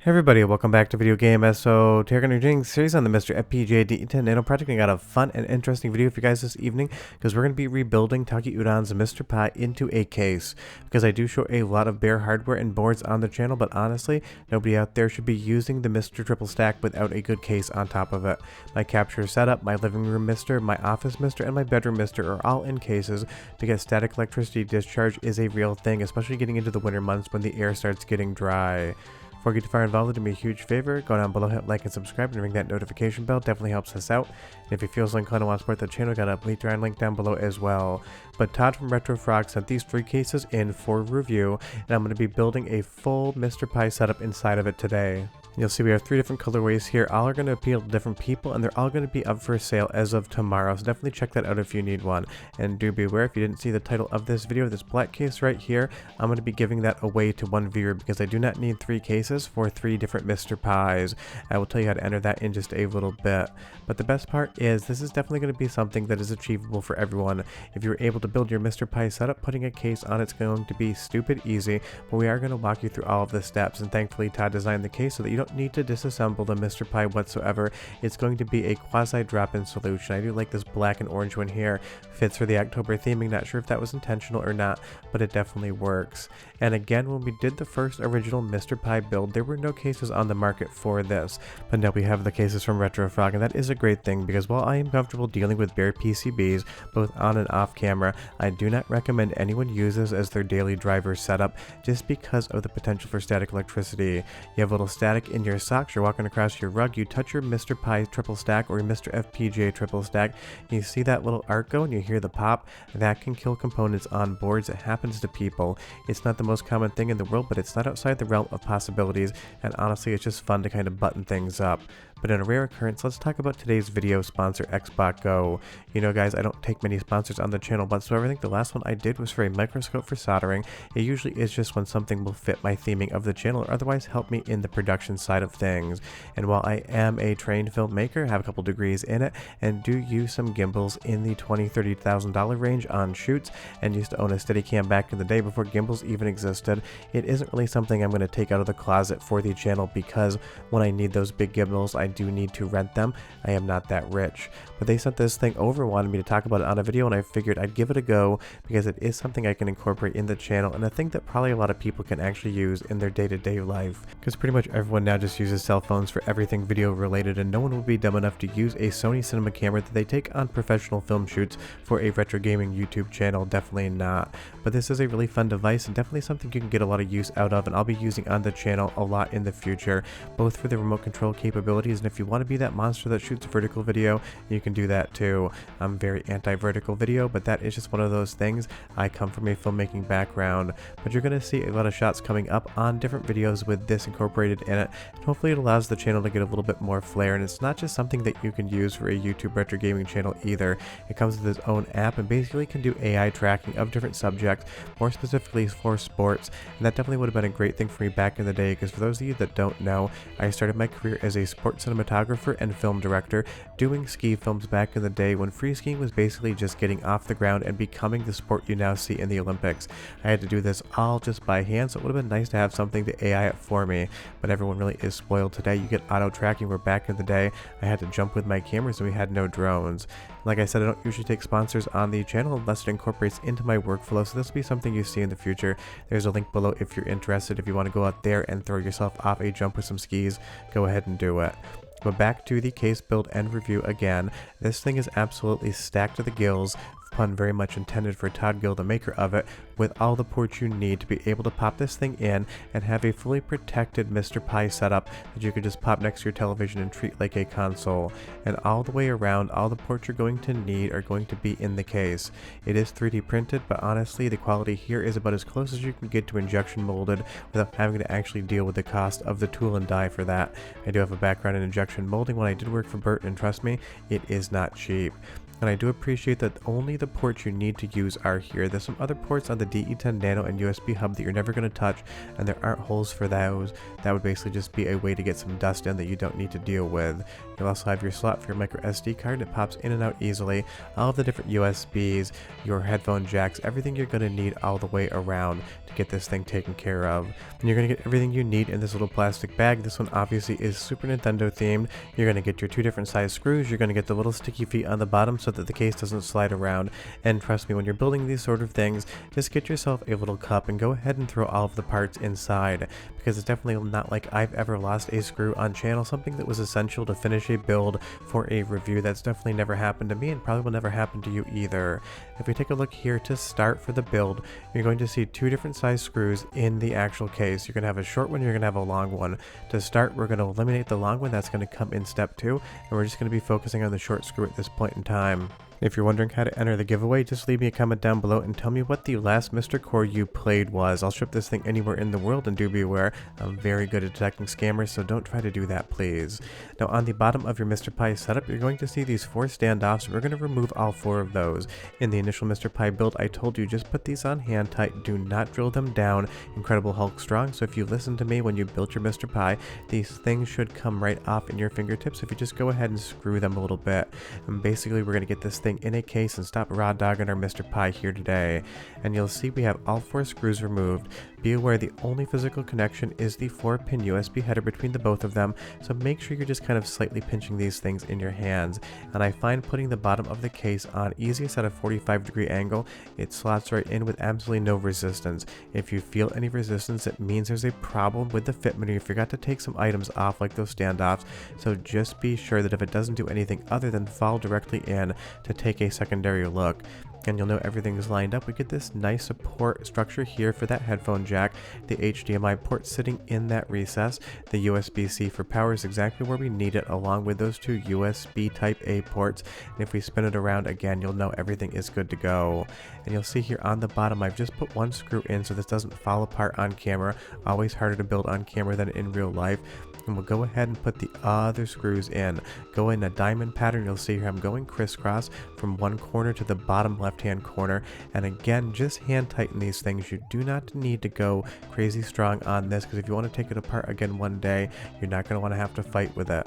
Hey everybody, welcome back to Video Game SO. Today we're going to be doing a series on the MiSTer FPGA DE10 Nano project. I got a fun and interesting video for you guys this evening because we're going to be rebuilding Taki Udon's MiSTer Pi into a case, because I do show a lot of bare hardware and boards on the channel, but honestly, nobody out there should be using the MiSTer triple stack without a good case on top of it. My capture setup, my living room MiSTer, my office MiSTer, and my bedroom MiSTer are all in cases because static electricity discharge is a real thing, especially getting into the winter months when the air starts getting dry. Before we get too far involved, do me a huge favor, go down below, hit like and subscribe, and ring that notification bell. Definitely helps us out. And if you feel so inclined to want to support the channel, got a Patreon link down below as well. But Todd from Retrofrog sent these 3 cases in for review, and I'm going to be building a full MiSTer Pi setup inside of it today. You'll see we have 3 different colorways here. All are going to appeal to different people, and they're all going to be up for sale as of tomorrow, so definitely check that out if you need one. And do be aware, if you didn't see the title of this video, this black case right here, I'm going to be giving that away to one viewer because I do not need 3 cases for 3 different MiSTer Pis. I will tell you how to enter that in just a little bit. But the best part is this is definitely going to be something that is achievable for everyone. If you're able to build your MiSTer Pi setup, putting a case on it's going to be stupid easy, but we are going to walk you through all of the steps, and thankfully Todd designed the case so that you don't need to disassemble the MiSTer Pi whatsoever. It's going to be a quasi drop-in solution. I do like this black and orange one here. Fits for the October theming. Not sure if that was intentional or not, but it definitely works. And again, when we did the first original MiSTer Pi build, there were no cases on the market for this, but now we have the cases from Retrofrog, and that is a great thing because while I am comfortable dealing with bare PCBs both on and off camera, I do not recommend anyone use this as their daily driver setup just because of the potential for static electricity. You have a little static in your socks, you're walking across your rug, you touch your MiSTer Pi triple stack or your MiSTer FPGA triple stack, you see that little arc go and you hear the pop. That can kill components on boards. It happens to people. It's not the most common thing in the world, but it's not outside the realm of possibilities, and honestly it's just fun to kind of button things up. But in a rare occurrence, let's talk about today's video sponsor, Xbox Go. You know guys, I don't take many sponsors on the channel whatsoever. I think the last one I did was for a microscope for soldering. It usually is just when something will fit my theming of the channel or otherwise help me in the production side of things. And while I am a trained filmmaker, have a couple degrees in it, and do use some gimbals in the $20,000–$30,000 range on shoots, and used to own a Steadicam back in the day before gimbals even existed, it isn't really something I'm going to take out of the closet for the channel because when I need those big gimbals, I do need to rent them. I am not that rich. But they sent this thing over, wanted me to talk about it on a video, and I figured I'd give it a go because it is something I can incorporate in the channel, and a thing that probably a lot of people can actually use in their day-to-day life. Because pretty much everyone now just uses cell phones for everything video related, and no one will be dumb enough to use a Sony cinema camera that they take on professional film shoots for a retro gaming YouTube channel. Definitely not. But this is a really fun device and definitely something you can get a lot of use out of, and I'll be using on the channel a lot in the future, both for the remote control capabilities, and if you want to be that monster that shoots vertical video, you can do that too. I'm very anti-vertical video, but that is just one of those things. I come from a filmmaking background, but you're going to see a lot of shots coming up on different videos with this incorporated in it, and hopefully it allows the channel to get a little bit more flair. And it's not just something that you can use for a YouTube retro gaming channel either. It comes with its own app and basically can do AI tracking of different subjects, more specifically for sports, and that definitely would have been a great thing for me back in the day, because for those of you that don't know, I started my career as a sports cinematographer and film director doing ski films back in the day when free skiing was basically just getting off the ground and becoming the sport you now see in the Olympics. I had to do this all just by hand, so it would have been nice to have something to AI it for me, but everyone really is spoiled today. You get auto tracking, where back in the day I had to jump with my cameras and we had no drones. Like I said, I don't usually take sponsors on the channel unless it incorporates into my workflow, so this will be something you see in the future. There's a link below if you're interested. If you want to go out there and throw yourself off a jump with some skis, go ahead and do it. But back to the case build and review again. This thing is absolutely stacked to the gills, pun very much intended for Todd Gill, the maker of it, with all the ports you need to be able to pop this thing in and have a fully protected MiSTer Pi setup that you could just pop next to your television and treat like a console. And all the way around, all the ports you're going to need are going to be in the case. It is 3D printed, but honestly the quality here is about as close as you can get to injection molded without having to actually deal with the cost of the tool and die for that. I do have a background in injection molding when I did work for Burt, and trust me, it is not cheap. And I do appreciate that only the ports you need to use are here. There's some other ports on the the DE10 Nano and USB hub that you're never going to touch, and there aren't holes for those. That would basically just be a way to get some dust in that you don't need to deal with. You'll also have your slot for your micro SD card. It pops in and out easily. All of the different USBs, your headphone jacks, everything you're going to need all the way around to get this thing taken care of. And you're going to get everything you need in this little plastic bag. This one obviously is Super Nintendo themed. You're going to get your 2 different size screws. You're going to get the little sticky feet on the bottom so that the case doesn't slide around. And trust me, when you're building these sort of things, just get yourself a little cup and go ahead and throw all of the parts inside, because it's definitely not like I've ever lost a screw on channel, something that was essential to finish a build for a review. That's definitely never happened to me and probably will never happen to you either. If we take a look here to start for the build, you're going to see 2 different size screws in the actual case. You're going to have a short one, you're going to have a long one. To start, we're going to eliminate the long one. That's going to come in step 2, and we're just going to be focusing on the short screw at this point in time. If you're wondering how to enter the giveaway, just leave me a comment down below and tell me what the last MiSTer Core you played was. I'll ship this thing anywhere in the world, and do be aware, I'm very good at detecting scammers, so don't try to do that, please. Now, on the bottom of your MiSTer Pi setup, you're going to see these 4 standoffs. We're going to remove all 4 of those. In the initial MiSTer Pi build, I told you just put these on hand tight. Do not drill them down. Incredible Hulk strong. So if you listen to me when you built your MiSTer Pi, these things should come right off in your fingertips if you just go ahead and screw them a little bit. And basically, we're going to get this thing in a case and stop raw dogging our MiSTer Pi here today. And you'll see we have all 4 screws removed. Be aware the only physical connection is the 4-pin USB header between the both of them, so make sure you're just kind of slightly pinching these things in your hands. And I find putting the bottom of the case on easiest at a 45-degree angle. It slots right in with absolutely no resistance. If you feel any resistance, it means there's a problem with the fitment, or you forgot to take some items off like those standoffs. So just be sure that if it doesn't do anything other than fall directly in, to take a secondary look. And you'll know everything is lined up. We get this nice support structure here for that headphone jack, the HDMI port sitting in that recess, the USB-C for power is exactly where we need it, along with those 2 USB type A ports. And if we spin it around again, you'll know everything is good to go. And you'll see here on the bottom, I've just put 1 screw in so this doesn't fall apart on camera. Always harder to build on camera than in real life. And we'll go ahead and put the other screws in. Go in a diamond pattern. You'll see here I'm going crisscross from one corner to the bottom left hand corner, and again, just hand tighten these things. You do not need to go crazy strong on this, because if you want to take it apart again one day, you're not going to want to have to fight with it.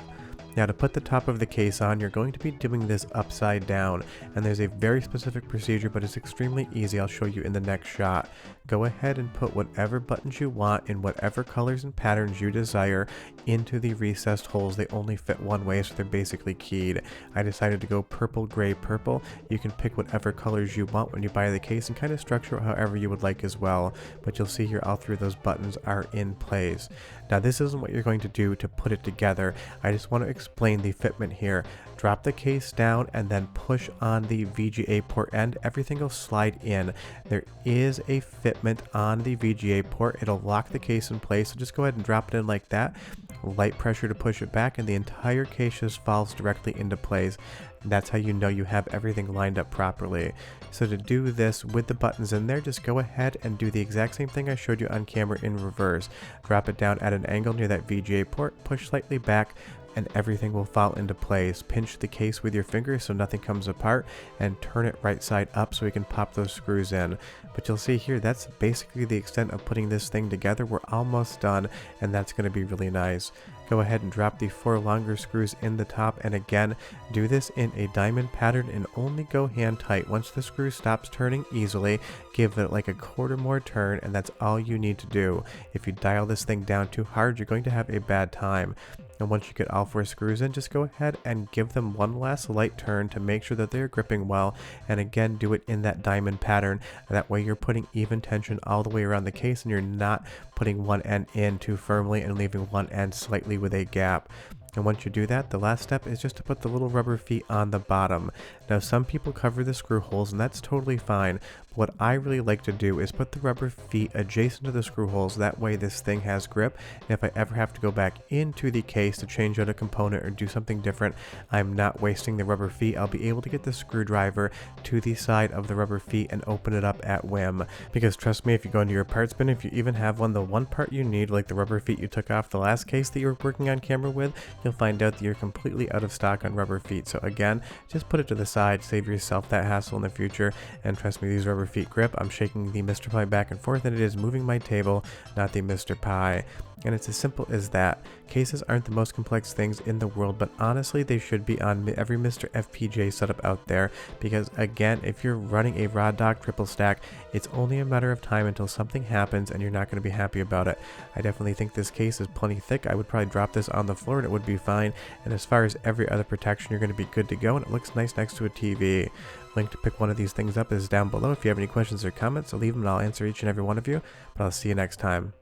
Now, to put the top of the case on, you're going to be doing this upside down, and there's a very specific procedure, but it's extremely easy. I'll show you in the next shot. Go ahead and put whatever buttons you want in whatever colors and patterns you desire into the recessed holes. They only fit one way, so they're basically keyed. I decided to go purple, gray, purple. You can pick whatever colors you want when you buy the case and kind of structure it however you would like as well, but you'll see here all 3 of those buttons are in place. Now, this isn't what you're going to do to put it together. I just want to explain the fitment here. Drop the case down and then push on the VGA port end. Everything will slide in. There is a fitment on the VGA port. It'll lock the case in place, so just go ahead and drop it in like that. Light pressure to push it back, and the entire case just falls directly into place. That's how you know you have everything lined up properly. So to do this with the buttons in there, just go ahead and do the exact same thing I showed you on camera in reverse. Drop it down at an angle near that VGA port, push slightly back, and everything will fall into place. Pinch the case with your fingers so nothing comes apart, and turn it right side up so we can pop those screws in. But you'll see here, that's basically the extent of putting this thing together. We're almost done, and that's going to be really nice. Go ahead and drop the 4 longer screws in the top, and again, do this in a diamond pattern and only go hand tight. Once the screw stops turning easily, give it like a quarter more turn, and that's all you need to do. If you dial this thing down too hard, you're going to have a bad time. And once you get all 4 screws in, just go ahead and give them one last light turn to make sure that they're gripping well, and again, do it in that diamond pattern. That way you're putting even tension all the way around the case, and you're not putting one end in too firmly and leaving one end slightly with a gap. And once you do that, the last step is just to put the little rubber feet on the bottom. Now, some people cover the screw holes, and that's totally fine. What I really like to do is put the rubber feet adjacent to the screw holes. That way this thing has grip, and if I ever have to go back into the case to change out a component or do something different, I'm not wasting the rubber feet. I'll be able to get the screwdriver to the side of the rubber feet and open it up at whim. Because trust me, if you go into your parts bin, if you even have one, the one part you need, like the rubber feet you took off the last case that you were working on camera with, you'll find out that you're completely out of stock on rubber feet. So again, just put it to the side, save yourself that hassle in the future, and trust me, these rubber feet grip. I'm shaking the Mr. Pi back and forth, and it is moving my table, not the Mr. Pi. And it's as simple as that. Cases aren't the most complex things in the world, but honestly, they should be on every Mr. FPGA setup out there, because again, if you're running a raw dock triple stack, it's only a matter of time until something happens and you're not going to be happy about it. I definitely think this case is plenty thick. I would probably drop this on the floor and it would be fine. And as far as every other protection, you're going to be good to go, and it looks nice next to a TV. Link to pick one of these things up is down below. If you have any questions or comments, so leave them and I'll answer each and every one of you. But I'll see you next time.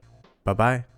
Bye-bye.